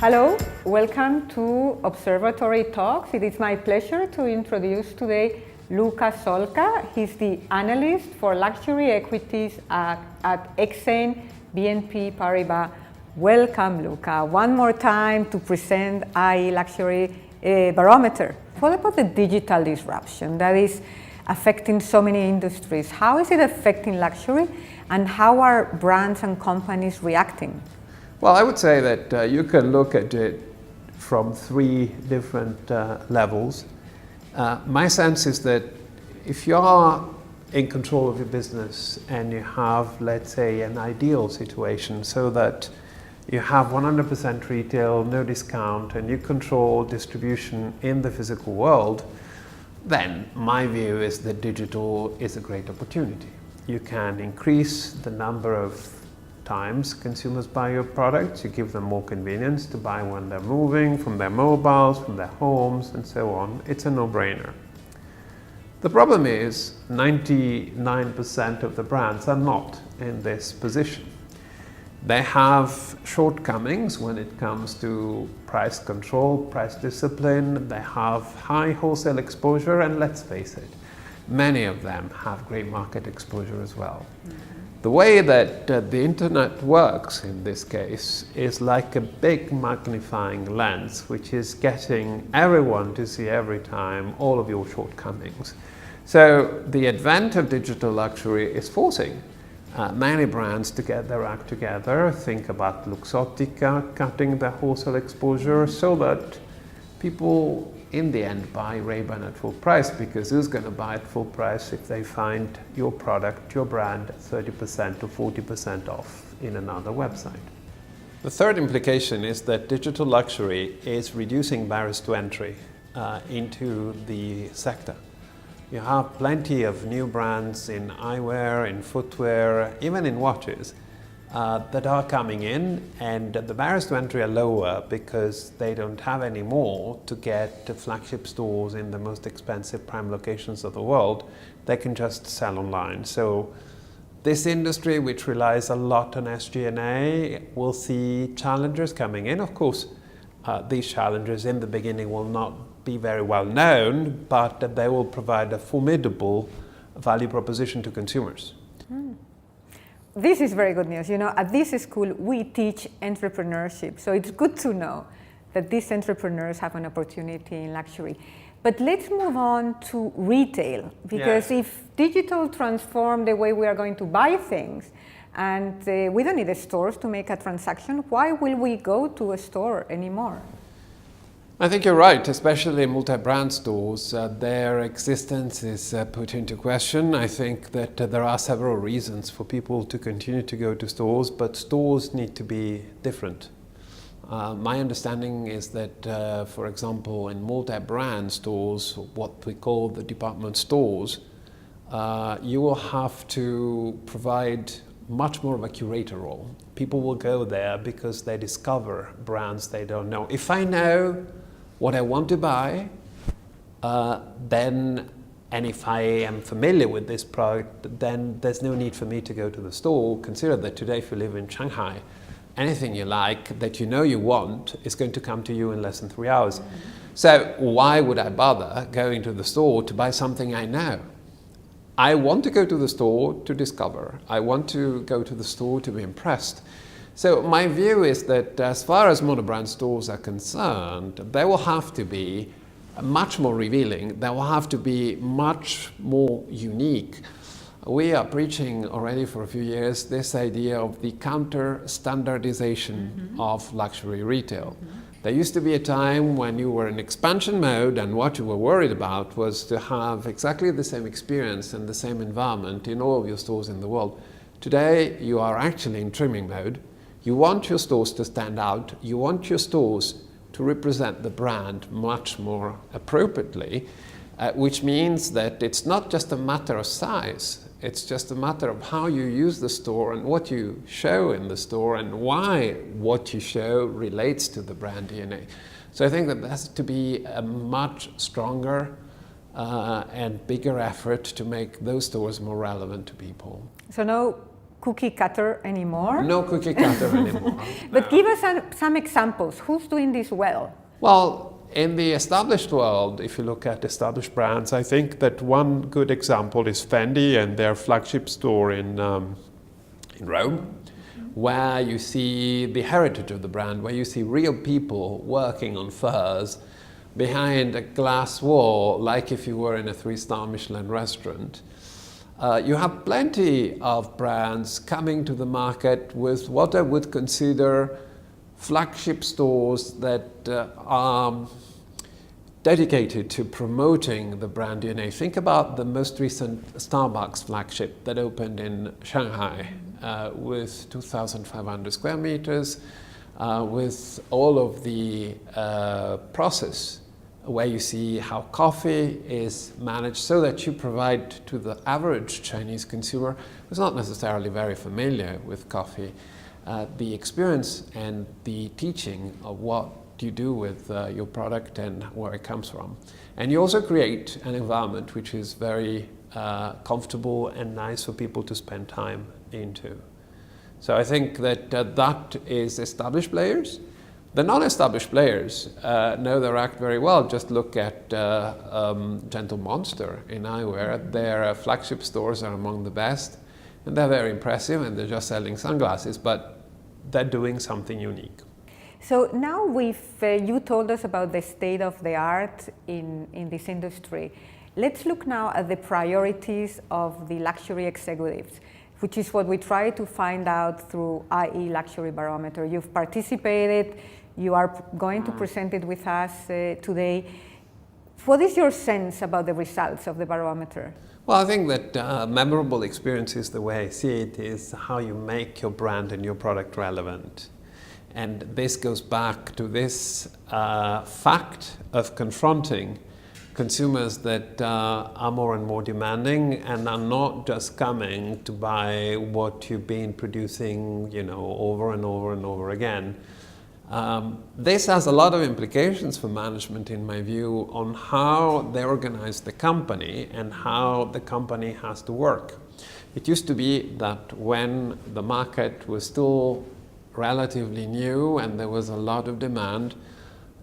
Hello, welcome to Observatory Talks. It is my pleasure to introduce today Luca Solca. He's the analyst for luxury equities at Exane BNP Paribas. Welcome, Luca, one more time to present IE Luxury Barometer. What about the digital disruption that is affecting so many industries? How is it affecting luxury, and how are brands and companies reacting? Well, I would say that you can look at it from three different levels. My sense is that if you are in control of your business and you have, let's say, an ideal situation so that you have 100% retail, no discount, and you control distribution in the physical world, then my view is that digital is a great opportunity. You can increase the number of times consumers buy your products, you give them more convenience to buy when they're moving, from their mobiles, from their homes, and so on. It's a no-brainer. The problem is 99% of the brands are not in this position. They have shortcomings when it comes to price control, price discipline. They have high wholesale exposure, and let's face it, many of them have great market exposure as well. The way that the internet works in this case is like a big magnifying lens, which is getting everyone to see every time all of your shortcomings. So the advent of digital luxury is forcing many brands to get their act together. Think about Luca Solca cutting their wholesale exposure so that people in the end buy Ray-Ban at full price, because who's going to buy at full price if they find your product, your brand, 30% or 40% off in another website? The third implication is that digital luxury is reducing barriers to entry into the sector. You have plenty of new brands in eyewear, in footwear, even in watches that are coming in, and the barriers to entry are lower because they don't have any more to get to flagship stores in the most expensive prime locations of the world. They can just sell online. So this industry, which relies a lot on SG&A, will see challengers coming in. Of course, these challengers in the beginning will not be very well known, but they will provide a formidable value proposition to consumers. This is very good news. You know, at this school, we teach entrepreneurship. So it's good to know that these entrepreneurs have an opportunity in luxury. But let's move on to retail, because if digital transforms the way we are going to buy things, and we don't need the stores to make a transaction, why will we go to a store anymore? I think you're right, especially multi-brand stores. Their existence is put into question. I think that there are several reasons for people to continue to go to stores, but stores need to be different. My understanding is that, for example, in multi-brand stores, what we call the department stores, you will have to provide much more of a curator role. People will go there because they discover brands they don't know. If I know what I want to buy, and if I am familiar with this product, then there's no need for me to go to the store. Consider that today, if you live in Shanghai, anything you like that you know you want is going to come to you in less than 3 hours. So why would I bother going to the store to buy something I know? I want to go to the store to discover. I want to go to the store to be impressed. So my view is that as far as monobrand stores are concerned, they will have to be much more revealing. They will have to be much more unique. We are preaching already for a few years this idea of the counter-standardization of luxury retail. There used to be a time when you were in expansion mode, and what you were worried about was to have exactly the same experience and the same environment in all of your stores in the world. Today, you are actually in trimming mode. You want your stores to stand out. You want your stores to represent the brand much more appropriately, which means that it's not just a matter of size. It's just a matter of how you use the store and what you show in the store and why what you show relates to the brand DNA. So I think that there has to be a much stronger and bigger effort to make those stores more relevant to people. So now cookie cutter anymore. No cookie cutter anymore. But give us some examples. Who's doing this well? Well, in the established world, if you look at established brands, I think that one good example is Fendi and their flagship store in Rome, where you see the heritage of the brand, where you see real people working on furs behind a glass wall, like if you were in a 3-star Michelin restaurant. You have plenty of brands coming to the market with what I would consider flagship stores that are dedicated to promoting the brand DNA. Think about the most recent Starbucks flagship that opened in Shanghai with 2,500 square meters, with all of the process where you see how coffee is managed so that you provide to the average Chinese consumer who's not necessarily very familiar with coffee the experience and the teaching of what you do with your product and where it comes from. And you also create an environment which is very comfortable and nice for people to spend time into. So I think that that is established players. The non-established players know their act very well. Just look at Gentle Monster in eyewear. Their flagship stores are among the best, and they're very impressive, and they're just selling sunglasses, but they're doing something unique. So now you told us about the state of the art in this industry. Let's look now at the priorities of the luxury executives, which is what we try to find out through IE Luxury Barometer. You've participated, you are going to present it with us today. What is your sense about the results of the barometer? Well, I think that memorable experiences, the way I see it, is how you make your brand and your product relevant. And this goes back to this fact of confronting consumers that are more and more demanding and are not just coming to buy what you've been producing, over and over and over again. This has a lot of implications for management, in my view, on how they organize the company and how the company has to work. It used to be that when the market was still relatively new and there was a lot of demand,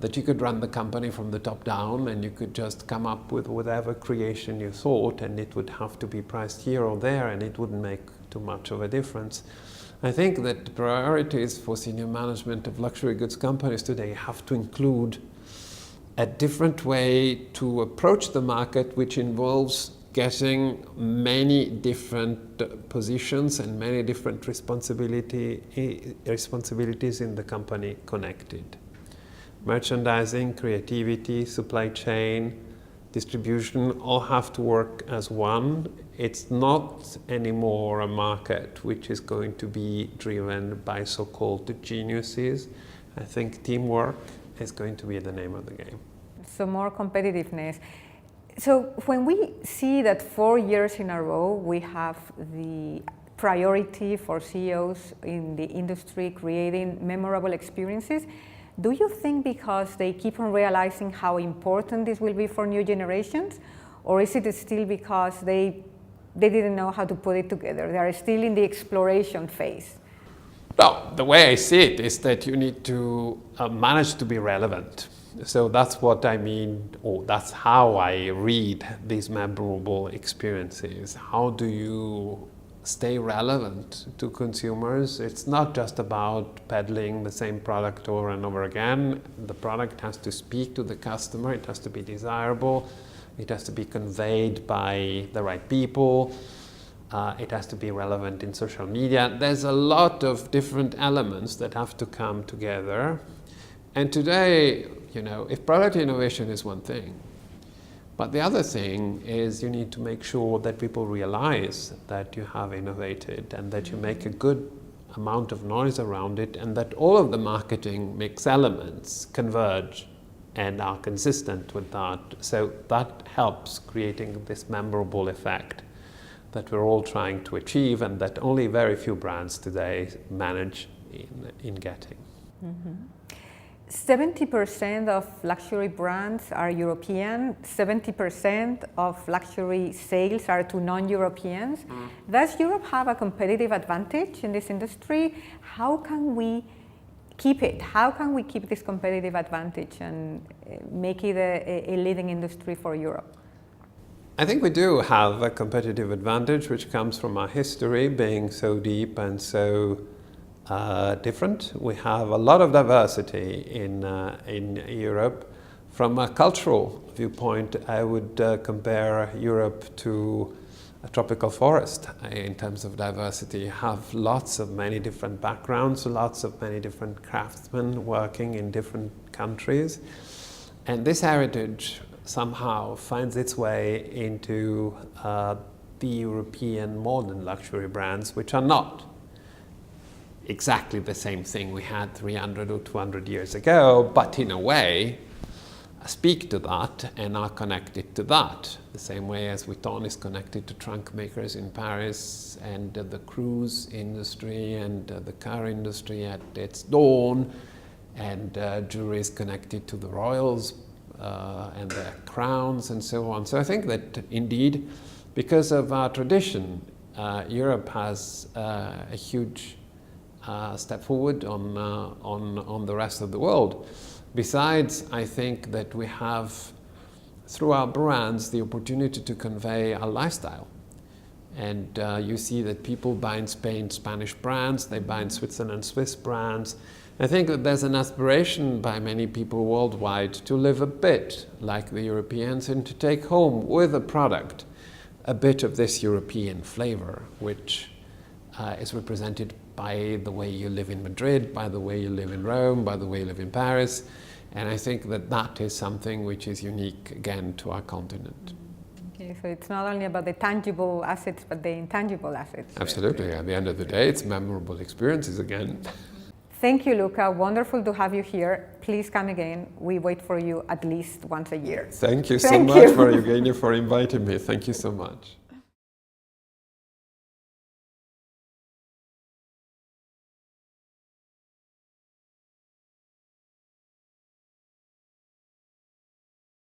that you could run the company from the top down and you could just come up with whatever creation you thought, and it would have to be priced here or there and it wouldn't make too much of a difference. I think that the priorities for senior management of luxury goods companies today have to include a different way to approach the market, which involves getting many different positions and many different responsibilities in the company connected. Merchandising, creativity, supply chain, distribution all have to work as one. It's not anymore a market which is going to be driven by so-called geniuses. I think teamwork is going to be the name of the game. So more competitiveness. So when we see that 4 years in a row we have the priority for CEOs in the industry creating memorable experiences, do you think because they keep on realizing how important this will be for new generations, or is it still because they didn't know how to put it together? They are still in the exploration phase. Well, the way I see it is that you need to manage to be relevant. So that's what I mean, or that's how I read these memorable experiences. How do you stay relevant to consumers? It's not just about peddling the same product over and over again. The product has to speak to the customer, it has to be desirable, it has to be conveyed by the right people, it has to be relevant in social media. There's a lot of different elements that have to come together. And today, if product innovation is one thing, but the other thing is you need to make sure that people realize that you have innovated and that you make a good amount of noise around it, and that all of the marketing mix elements converge and are consistent with that. So that helps creating this memorable effect that we're all trying to achieve and that only very few brands today manage in getting. Mm-hmm. 70% of luxury brands are European, 70% of luxury sales are to non-Europeans. Does Europe have a competitive advantage in this industry? How can we keep it? How can we keep this competitive advantage and make it a leading industry for Europe? I think we do have a competitive advantage, which comes from our history being so deep and so different. We have a lot of diversity in Europe. From a cultural viewpoint, I would compare Europe to a tropical forest in terms of diversity. You have lots of many different backgrounds, lots of many different craftsmen working in different countries. And this heritage somehow finds its way into the European modern luxury brands, which are not exactly the same thing we had 300 or 200 years ago, but in a way speak to that and are connected to that. The same way as Vuitton is connected to trunk makers in Paris and the cruise industry and the car industry at its dawn, and jewelry is connected to the royals and their crowns and so on. So I think that indeed, because of our tradition, Europe has a huge step forward on the rest of the world. Besides, I think that we have, through our brands, the opportunity to convey a lifestyle. And you see that people buy in Spain Spanish brands, they buy in Switzerland Swiss brands. I think that there's an aspiration by many people worldwide to live a bit like the Europeans and to take home with a product a bit of this European flavor, which is represented by the way you live in Madrid, by the way you live in Rome, by the way you live in Paris. And I think that that is something which is unique, again, to our continent. Okay, so it's not only about the tangible assets, but the intangible assets. Absolutely. At the end of the day, it's memorable experiences again. Thank you, Luca. Wonderful to have you here. Please come again. We wait for you at least once a year. Thank you so much, Eugenia, for inviting me. Thank you so much.